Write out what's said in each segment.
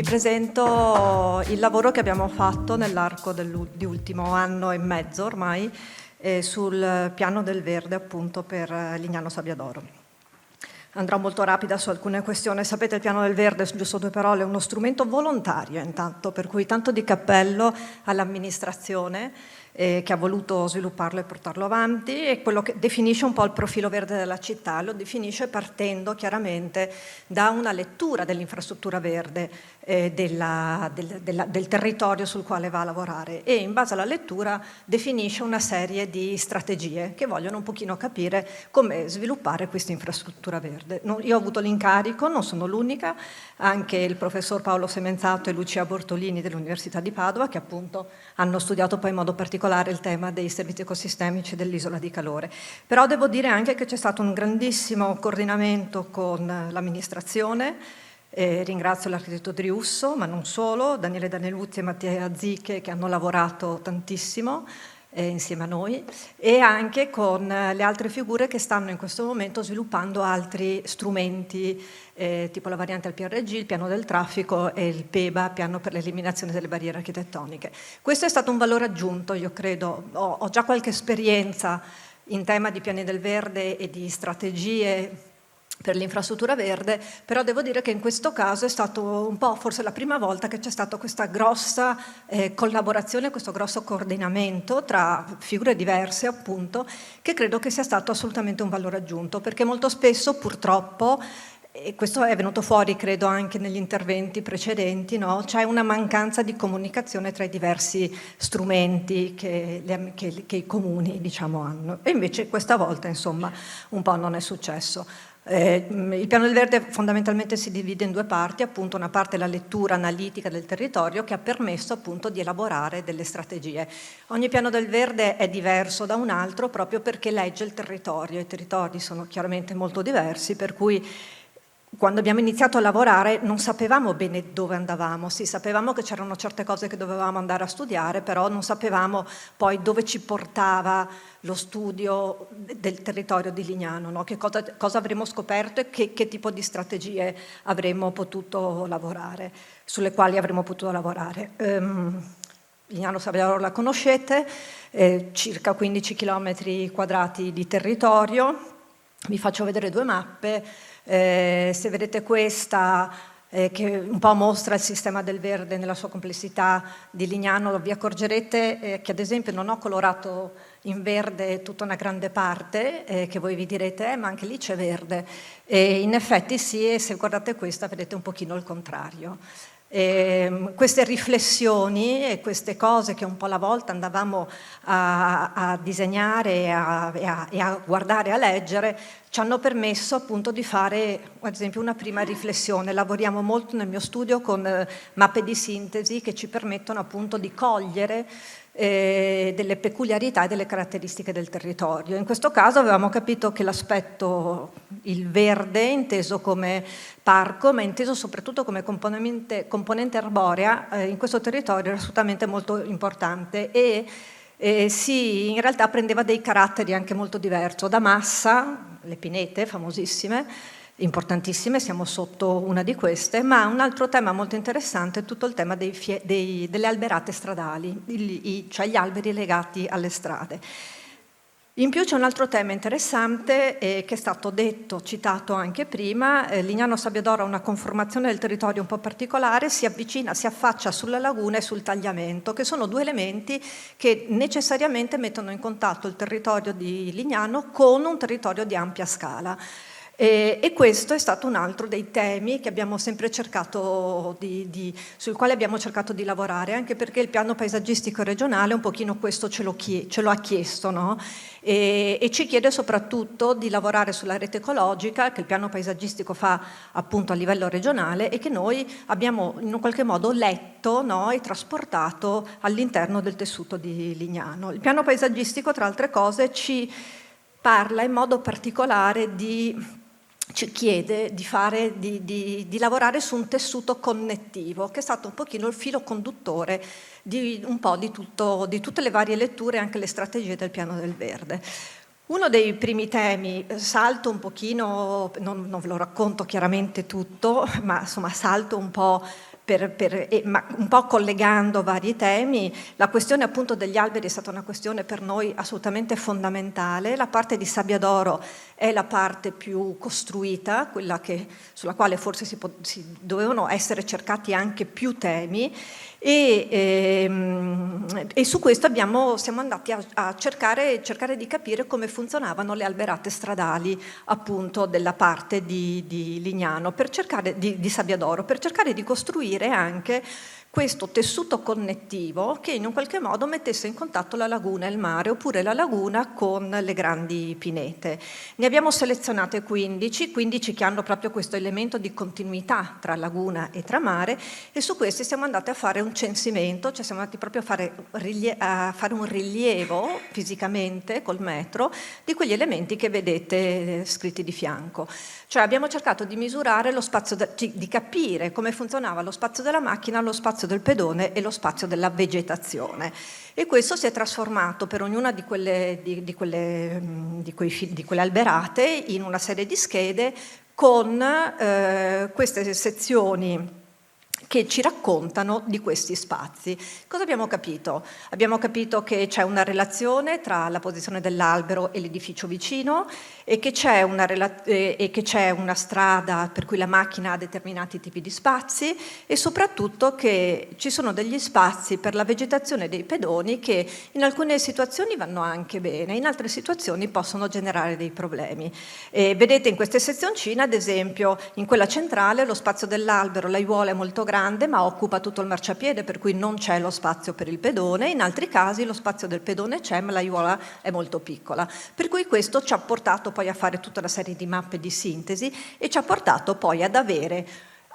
presento il lavoro che abbiamo fatto nell'arco di ultimo anno e mezzo ormai sul piano del verde appunto per Lignano Sabbiadoro. Andrò molto rapida su alcune questioni. Sapete, il piano del verde, giusto due parole, è uno strumento volontario intanto, per cui tanto di cappello all'amministrazione che ha voluto svilupparlo e portarlo avanti, e quello che definisce un po' il profilo verde della città, lo definisce partendo chiaramente da una lettura dell'infrastruttura verde del territorio sul quale va a lavorare, e in base alla lettura definisce una serie di strategie che vogliono un pochino capire come sviluppare questa infrastruttura verde. Io ho avuto l'incarico, non sono l'unica, anche il professor Paolo Semenzato e Lucia Bortolini dell'Università di Padova, che appunto hanno studiato poi in modo particolare il tema dei servizi ecosistemici dell'isola di Calore. Però devo dire anche che c'è stato un grandissimo coordinamento con l'amministrazione. Ringrazio l'architetto Driusso, ma non solo, Daniele Daneluzzi e Mattia Ziche, che hanno lavorato tantissimo insieme a noi, e anche con le altre figure che stanno in questo momento sviluppando altri strumenti, tipo la variante al PRG, il piano del traffico e il PEBA, piano per l'eliminazione delle barriere architettoniche. Questo è stato un valore aggiunto, io credo. Ho già qualche esperienza in tema di piani del verde e di strategie per l'infrastruttura verde, però devo dire che in questo caso è stato un po' forse la prima volta che c'è stata questa grossa collaborazione, questo grosso coordinamento tra figure diverse appunto, che credo che sia stato assolutamente un valore aggiunto, perché molto spesso purtroppo, e questo è venuto fuori credo anche negli interventi precedenti, no? C'è una mancanza di comunicazione tra i diversi strumenti che i comuni diciamo hanno, e invece questa volta insomma un po' non è successo. Il piano del verde fondamentalmente si divide in due parti, appunto una parte è la lettura analitica del territorio, che ha permesso appunto di elaborare delle strategie. Ogni piano del verde è diverso da un altro proprio perché legge il territorio, i territori sono chiaramente molto diversi, per cui quando abbiamo iniziato a lavorare non sapevamo bene dove andavamo, sì, sapevamo che c'erano certe cose che dovevamo andare a studiare, però non sapevamo poi dove ci portava lo studio del territorio di Lignano, no? Che cosa avremmo scoperto e che tipo di strategie avremmo potuto lavorare, sulle quali avremmo potuto lavorare. Lignano Sabbiadoro la conoscete, circa 15 km quadrati di territorio. Vi faccio vedere due mappe. Se vedete questa che un po' mostra il sistema del verde nella sua complessità di Lignano, vi accorgerete che ad esempio non ho colorato in verde tutta una grande parte, che voi vi direte ma anche lì c'è verde, e in effetti sì, e se guardate questa vedete un pochino il contrario. Queste riflessioni e queste cose che un po' alla volta andavamo a disegnare e a guardare, a leggere, ci hanno permesso appunto di fare ad esempio una prima riflessione. Lavoriamo molto nel mio studio con mappe di sintesi che ci permettono appunto di cogliere delle peculiarità e delle caratteristiche del territorio. In questo caso avevamo capito che l'aspetto, il verde inteso come parco, ma inteso soprattutto come componente arborea, in questo territorio era assolutamente molto importante e sì, in realtà prendeva dei caratteri anche molto diversi. Da massa, le pinete famosissime, importantissime, siamo sotto una di queste, ma un altro tema molto interessante è tutto il tema delle alberate stradali, cioè gli alberi legati alle strade. In più c'è un altro tema interessante che è stato detto, citato anche prima. Lignano Sabbiadoro ha una conformazione del territorio un po' particolare, si avvicina, si affaccia sulla laguna e sul tagliamento, che sono due elementi che necessariamente mettono in contatto il territorio di Lignano con un territorio di ampia scala. E questo è stato un altro dei temi che abbiamo sempre cercato sul quale abbiamo cercato di lavorare, anche perché il piano paesaggistico regionale un pochino questo ce lo ha chiesto, no? E ci chiede soprattutto di lavorare sulla rete ecologica che il piano paesaggistico fa appunto a livello regionale e che noi abbiamo in un qualche modo letto, no? E trasportato all'interno del tessuto di Lignano. Il piano paesaggistico, tra altre cose, ci parla in modo particolare ci chiede di lavorare su un tessuto connettivo, che è stato un pochino il filo conduttore di tutte le varie letture e anche le strategie del piano del verde. Uno dei primi temi, salto un pochino, non ve lo racconto chiaramente tutto, ma insomma salto un po' ma un po' collegando vari temi, la questione appunto degli alberi è stata una questione per noi assolutamente fondamentale. La parte di Sabbiadoro è la parte più costruita, quella sulla quale forse dovevano essere cercati anche più temi, e su questo siamo andati a cercare di capire come funzionavano le alberate stradali appunto della parte di Lignano, di Sabbiadoro, per cercare di costruire anche questo tessuto connettivo che in un qualche modo mettesse in contatto la laguna e il mare, oppure la laguna con le grandi pinete. Ne abbiamo selezionate 15 che hanno proprio questo elemento di continuità tra laguna e tra mare, e su questi siamo andati a fare un censimento, cioè siamo andati proprio a fare un rilievo fisicamente col metro di quegli elementi che vedete scritti di fianco. Cioè abbiamo cercato di misurare lo spazio, di capire come funzionava lo spazio della macchina, lo spazio del pedone e lo spazio della vegetazione. E questo si è trasformato per ognuna di quelle alberate in una serie di schede con queste sezioni che ci raccontano di questi spazi. Cosa abbiamo capito? Abbiamo capito che c'è una relazione tra la posizione dell'albero e l'edificio vicino, e che c'è una strada per cui la macchina ha determinati tipi di spazi, e soprattutto che ci sono degli spazi per la vegetazione dei pedoni che in alcune situazioni vanno anche bene, in altre situazioni possono generare dei problemi. Vedete in queste sezioncine, ad esempio, in quella centrale lo spazio dell'albero, l'aiuola è molto grande ma occupa tutto il marciapiede, per cui non c'è lo spazio per il pedone. In altri casi lo spazio del pedone c'è ma l'aiuola è molto piccola, per cui questo ci ha portato poi a fare tutta una serie di mappe di sintesi e ci ha portato poi ad avere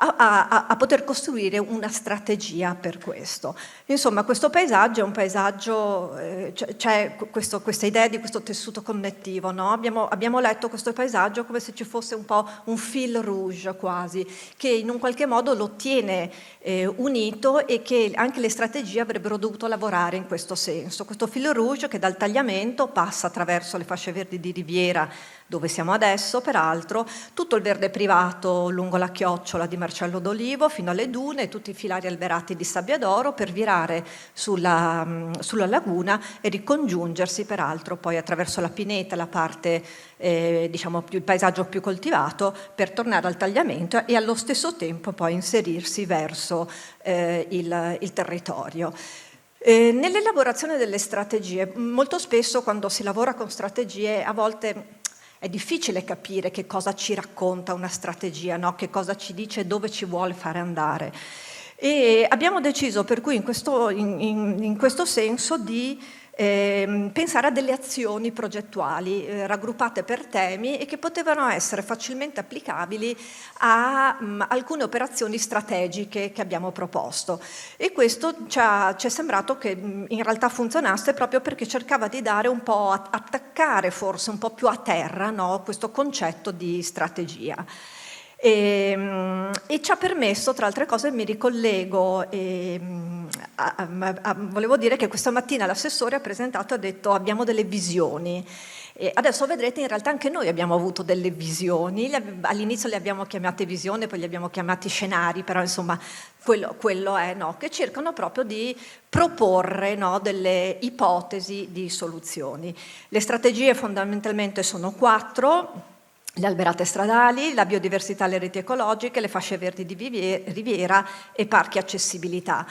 a poter costruire una strategia per questo. Insomma, questo paesaggio è un paesaggio, c'è questa idea di questo tessuto connettivo, no? Abbiamo letto questo paesaggio come se ci fosse un po' un fil rouge quasi, che in un qualche modo lo tiene unito, e che anche le strategie avrebbero dovuto lavorare in questo senso. Questo fil rouge che dal tagliamento passa attraverso le fasce verdi di Riviera, dove siamo adesso, peraltro, tutto il verde privato lungo la chiocciola di Marcello d'Olivo fino alle dune, tutti i filari alberati di Sabbiadoro, per virare sulla laguna e ricongiungersi peraltro poi attraverso la pineta, la parte il paesaggio più coltivato, per tornare al tagliamento e allo stesso tempo poi inserirsi verso il territorio. Nell'elaborazione delle strategie, molto spesso quando si lavora con strategie, a volte è difficile capire che cosa ci racconta una strategia, no? Che cosa ci dice, dove ci vuole fare andare. E abbiamo deciso per cui in questo senso di pensare a delle azioni progettuali raggruppate per temi e che potevano essere facilmente applicabili a alcune operazioni strategiche che abbiamo proposto. E questo ci è sembrato che in realtà funzionasse, proprio perché cercava di dare un po', attaccare forse un po' più a terra, no, questo concetto di strategia. E ci ha permesso, tra altre cose, mi ricollego, volevo dire che questa mattina l'assessore ha presentato e ha detto abbiamo delle visioni. E adesso vedrete, in realtà anche noi abbiamo avuto delle visioni, all'inizio le abbiamo chiamate visioni, poi le abbiamo chiamati scenari, però insomma quello è, no, che cercano proprio di proporre, no, delle ipotesi di soluzioni. Le strategie fondamentalmente sono 4. Le alberate stradali, la biodiversità, le reti ecologiche, le fasce verdi di Riviera e parchi accessibilità.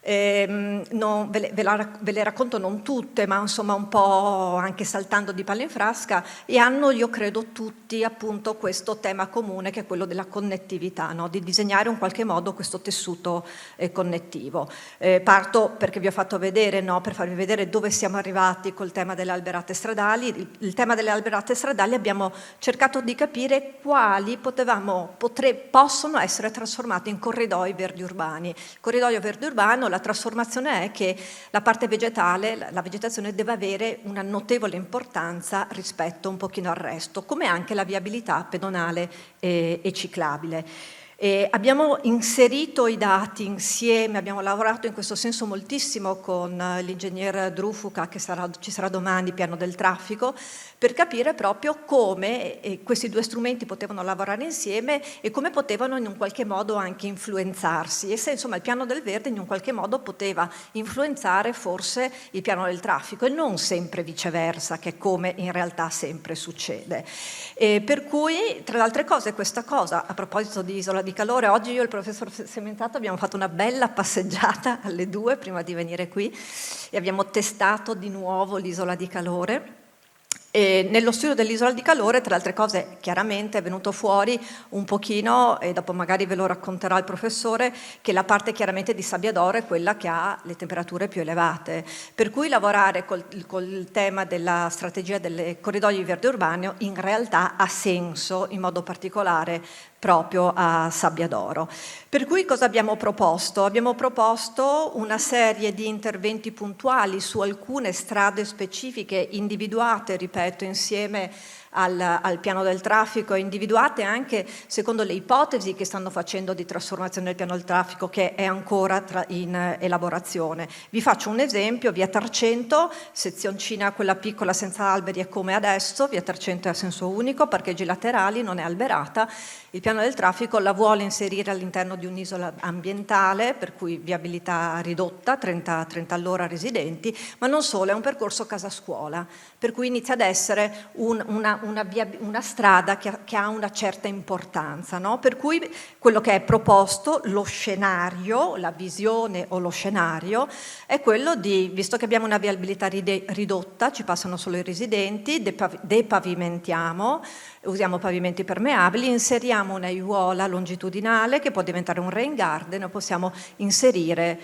Ve le racconto non tutte, ma insomma un po' anche saltando di palla in frasca, e hanno, io credo, tutti appunto questo tema comune, che è quello della connettività, no? Di disegnare in qualche modo questo tessuto connettivo. Parto perché vi ho fatto vedere, no? Per farvi vedere dove siamo arrivati col tema delle alberate stradali. Il tema delle alberate stradali abbiamo cercato di capire quali possono essere trasformati in corridoi verdi urbani. Il corridoio verde urbano, la trasformazione è che la parte vegetale, la vegetazione deve avere una notevole importanza rispetto un pochino al resto, come anche la viabilità pedonale e ciclabile. E abbiamo inserito i dati insieme, abbiamo lavorato in questo senso moltissimo con l'ingegner Drufuca, che ci sarà domani, piano del traffico, per capire proprio come questi due strumenti potevano lavorare insieme e come potevano in un qualche modo anche influenzarsi, e se insomma il piano del verde in un qualche modo poteva influenzare forse il piano del traffico e non sempre viceversa, che è come in realtà sempre succede. Per cui, tra le altre cose, questa cosa, a proposito di isola di calore, oggi io e il professor Sementato abbiamo fatto una bella passeggiata alle 2 prima di venire qui e abbiamo testato di nuovo l'isola di calore. E nello studio dell'isola di calore, tra le altre cose, chiaramente è venuto fuori un pochino, e dopo magari ve lo racconterà il professore, che la parte chiaramente di Sabbiadoro è quella che ha le temperature più elevate. Per cui lavorare col tema della strategia delle corridoi verde urbano in realtà ha senso, in modo particolare proprio a Sabbiadoro. Per cui cosa abbiamo proposto? Abbiamo proposto una serie di interventi puntuali su alcune strade specifiche individuate, ripeto, insieme al piano del traffico, individuate anche secondo le ipotesi che stanno facendo di trasformazione del piano del traffico, che è ancora in elaborazione. Vi faccio un esempio: via Tarcento, sezioncina quella piccola senza alberi è come adesso, via Tarcento è a senso unico, parcheggi laterali, non è alberata. Il piano del traffico la vuole inserire all'interno di un'isola ambientale, per cui viabilità ridotta, 30 all'ora residenti, ma non solo, è un percorso casa-scuola, per cui inizia ad essere una strada che ha una certa importanza, no? Per cui quello che è proposto, lo scenario, la visione o lo scenario, è quello di, visto che abbiamo una viabilità ridotta, ci passano solo i residenti, depavimentiamo, usiamo pavimenti permeabili, inseriamo una aiuola longitudinale che può diventare un rain garden o possiamo inserire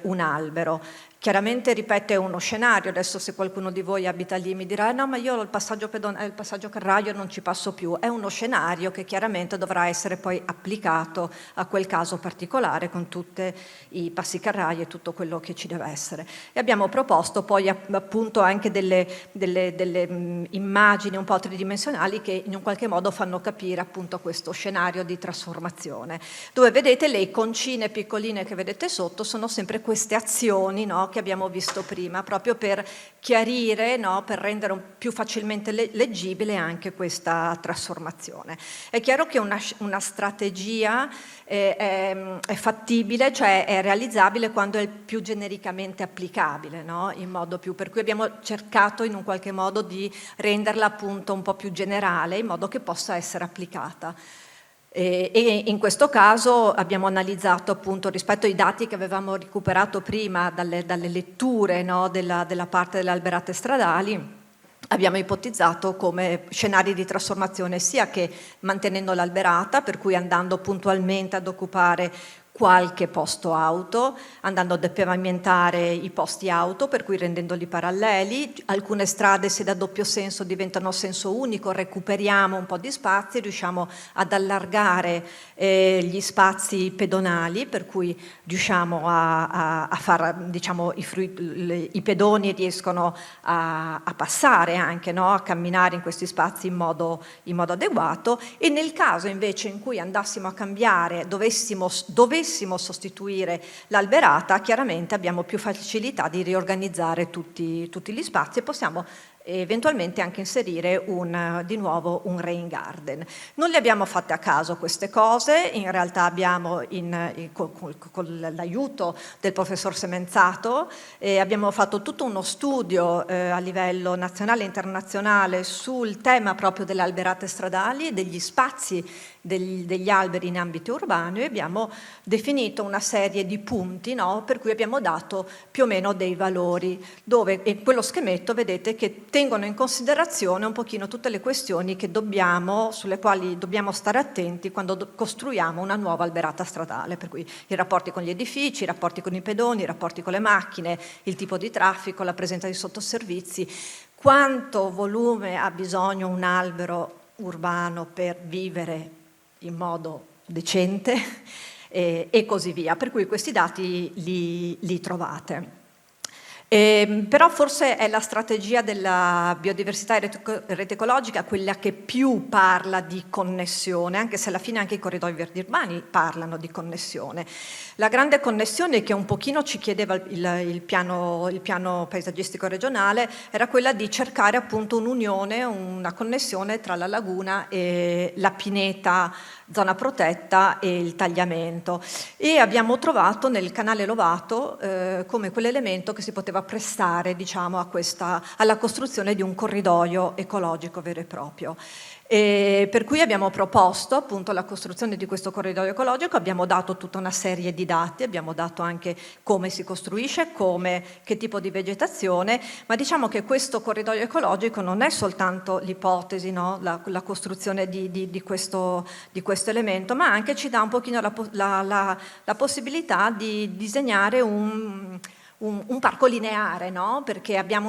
un albero. Chiaramente, ripeto, è uno scenario. Adesso se qualcuno di voi abita lì mi dirà no, ma io il passaggio carraio non ci passo più. È uno scenario che chiaramente dovrà essere poi applicato a quel caso particolare con tutti i passi carrai e tutto quello che ci deve essere. E abbiamo proposto poi appunto anche delle immagini un po' tridimensionali che in un qualche modo fanno capire appunto questo scenario di trasformazione, dove vedete le iconcine piccoline che vedete sotto sono sempre queste azioni, no, che abbiamo visto prima, proprio per chiarire, no, per rendere più facilmente leggibile anche questa trasformazione. È chiaro che una strategia è fattibile, cioè è realizzabile quando è più genericamente applicabile, no? In modo più, per cui abbiamo cercato in un qualche modo di renderla appunto un po' più generale, in modo che possa essere applicata. E in questo caso abbiamo analizzato appunto rispetto ai dati che avevamo recuperato prima dalle letture, no, della parte delle alberate stradali, abbiamo ipotizzato come scenari di trasformazione sia che mantenendo l'alberata, per cui andando puntualmente ad occupare qualche posto auto, andando a depavimentare i posti auto, per cui rendendoli paralleli. Alcune strade, se da doppio senso diventano a senso unico, recuperiamo un po' di spazi, riusciamo ad allargare gli spazi pedonali, per cui riusciamo a far, diciamo, i pedoni riescono a passare anche, no? A camminare in questi spazi in modo adeguato. E nel caso invece in cui andassimo a cambiare, dovessimo sostituire l'alberata, chiaramente abbiamo più facilità di riorganizzare tutti gli spazi e possiamo eventualmente anche inserire di nuovo un rain garden. Non le abbiamo fatte a caso queste cose, in realtà abbiamo con l'aiuto del professor Semenzato abbiamo fatto tutto uno studio a livello nazionale e internazionale sul tema proprio delle alberate stradali e degli spazi degli alberi in ambito urbano, e abbiamo definito una serie di punti, no, per cui abbiamo dato più o meno dei valori, dove in quello schemetto vedete che tengono in considerazione un pochino tutte le questioni sulle quali dobbiamo stare attenti quando costruiamo una nuova alberata stradale, per cui i rapporti con gli edifici, i rapporti con i pedoni, i rapporti con le macchine, il tipo di traffico, la presenza di sottoservizi, quanto volume ha bisogno un albero urbano per vivere in modo decente e così via, per cui questi dati li trovate. Però forse è la strategia della biodiversità e rete ecologica quella che più parla di connessione, anche se alla fine anche i corridoi verdi urbani parlano di connessione. La grande connessione che un pochino ci chiedeva il piano paesaggistico regionale era quella di cercare appunto un'unione, una connessione tra la laguna e la pineta, zona protetta, e il tagliamento, e abbiamo trovato nel canale Lovato come quell'elemento che si poteva prestare, diciamo, alla costruzione di un corridoio ecologico vero e proprio. E per cui abbiamo proposto appunto la costruzione di questo corridoio ecologico, abbiamo dato tutta una serie di dati, abbiamo dato anche come si costruisce, che tipo di vegetazione, ma diciamo che questo corridoio ecologico non è soltanto l'ipotesi, no? la costruzione di questo elemento, ma anche ci dà un pochino la possibilità di disegnare un parco lineare, no? Perché abbiamo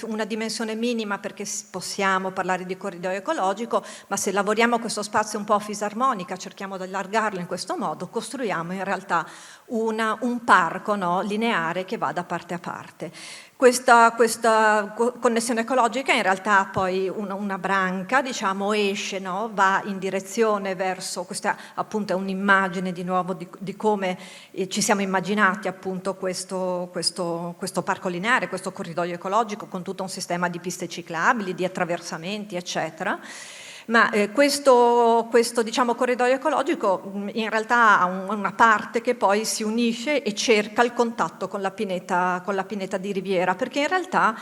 una dimensione minima perché possiamo parlare di corridoio ecologico, ma se lavoriamo questo spazio un po' a fisarmonica, cerchiamo di allargarlo in questo modo, costruiamo in realtà un parco, no? Lineare che va da parte a parte. Questa connessione ecologica in realtà poi una branca, diciamo, esce, no? Va in direzione verso, questa appunto è un'immagine di nuovo di come ci siamo immaginati appunto questo parco lineare, questo corridoio ecologico con tutto un sistema di piste ciclabili, di attraversamenti, eccetera. Ma questo diciamo, corridoio ecologico in realtà ha una parte che poi si unisce e cerca il contatto con la pineta di Riviera, perché in realtà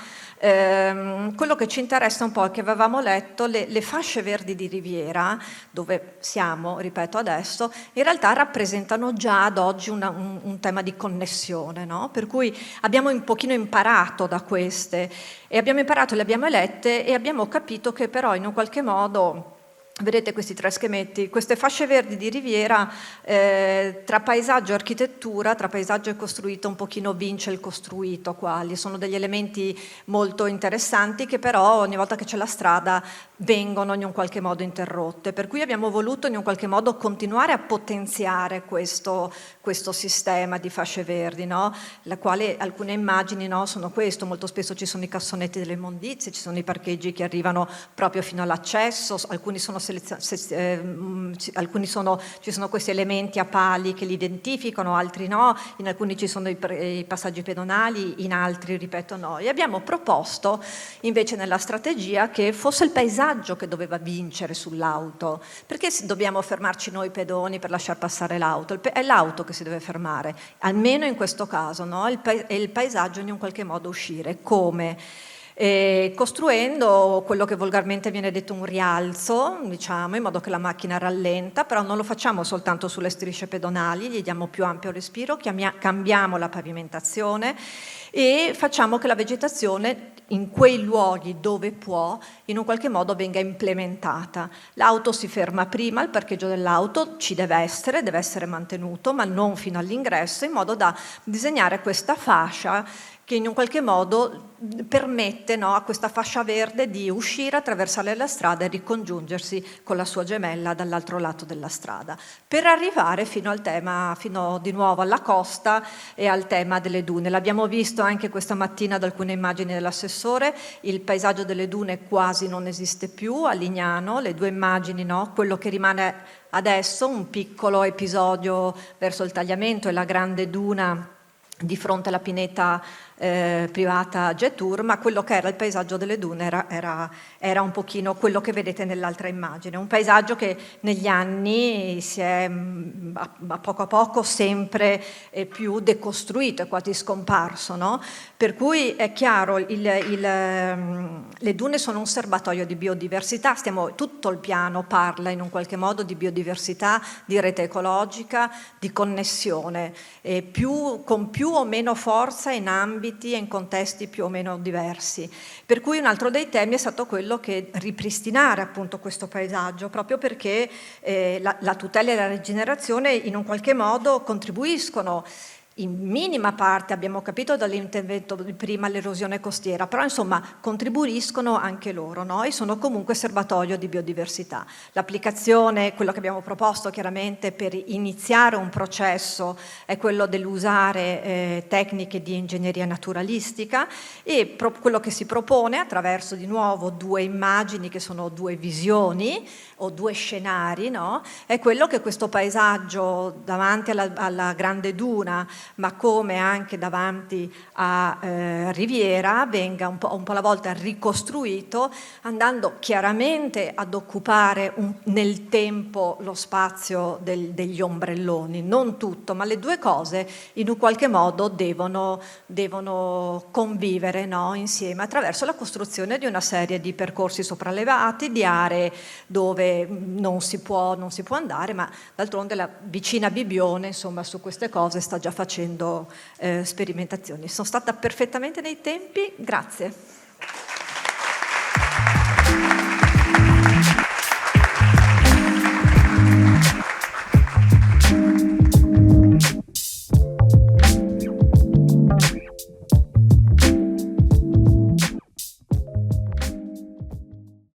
quello che ci interessa un po' è che avevamo letto le fasce verdi di Riviera, dove siamo, ripeto adesso, in realtà rappresentano già ad oggi un tema di connessione, no? Per cui abbiamo un pochino imparato da queste, e abbiamo imparato, le abbiamo lette e abbiamo capito che però in un qualche modo, vedete questi tre schemetti, queste fasce verdi di Riviera, tra paesaggio e architettura, tra paesaggio e costruito un pochino vince il costruito quali, sono degli elementi molto interessanti che però ogni volta che c'è la strada vengono in un qualche modo interrotte, per cui abbiamo voluto in un qualche modo continuare a potenziare questo sistema di fasce verdi, no? La quale alcune immagini, no, sono questo, molto spesso ci sono i cassonetti delle immondizie, ci sono i parcheggi che arrivano proprio fino all'accesso, alcuni sono ci sono questi elementi a pali che li identificano, altri no, in alcuni ci sono i passaggi pedonali, in altri, ripeto, no. E abbiamo proposto invece nella strategia che fosse il paesaggio che doveva vincere sull'auto, perché dobbiamo fermarci noi pedoni per lasciar passare l'auto? È l'auto che si deve fermare, almeno in questo caso, no? È il paesaggio in un qualche modo uscire. Come? Costruendo quello che volgarmente viene detto un rialzo, diciamo, in modo che la macchina rallenta, però non lo facciamo soltanto sulle strisce pedonali, gli diamo più ampio respiro, cambiamo la pavimentazione e facciamo che la vegetazione in quei luoghi dove può in un qualche modo venga implementata. L'auto si ferma prima, il parcheggio dell'auto ci deve essere mantenuto, ma non fino all'ingresso, in modo da disegnare questa fascia che in un qualche modo permette, no, a questa fascia verde di uscire, attraversare la strada e ricongiungersi con la sua gemella dall'altro lato della strada, per arrivare fino di nuovo alla costa e al tema delle dune. L'abbiamo visto anche questa mattina da alcune immagini dell'assessore, il paesaggio delle dune quasi non esiste più a Lignano, le due immagini, no, quello che rimane adesso, un piccolo episodio verso il tagliamento e la grande duna di fronte alla pineta privata Jetour, ma quello che era il paesaggio delle dune era un pochino quello che vedete nell'altra immagine, un paesaggio che negli anni si è a poco sempre più decostruito, è quasi scomparso, no? Per cui è chiaro, le dune sono un serbatoio di biodiversità, tutto il piano parla in un qualche modo di biodiversità, di rete ecologica, di connessione, con più o meno forza in ambiti e in contesti più o meno diversi. Per cui un altro dei temi è stato quello che ripristinare appunto questo paesaggio, proprio perché la tutela e la rigenerazione in un qualche modo contribuiscono in minima parte, abbiamo capito dall'intervento di prima, l'erosione costiera, però insomma contribuiscono anche loro, no? E sono comunque serbatoio di biodiversità. L'applicazione, quello che abbiamo proposto chiaramente per iniziare un processo, è quello dell'usare tecniche di ingegneria naturalistica, e quello che si propone attraverso di nuovo 2 immagini che sono 2 visioni o 2 scenari, no? È quello che questo paesaggio davanti alla grande duna, ma come anche davanti a Riviera, venga un po' alla volta ricostruito, andando chiaramente ad occupare nel tempo lo spazio degli ombrelloni, non tutto, ma le 2 cose in un qualche modo devono convivere, no? Insieme, attraverso la costruzione di una serie di percorsi sopraelevati, di aree dove non si può andare, ma d'altronde la vicina Bibbione, insomma, su queste cose sta già facendo sperimentazioni. Sono stata perfettamente nei tempi, grazie.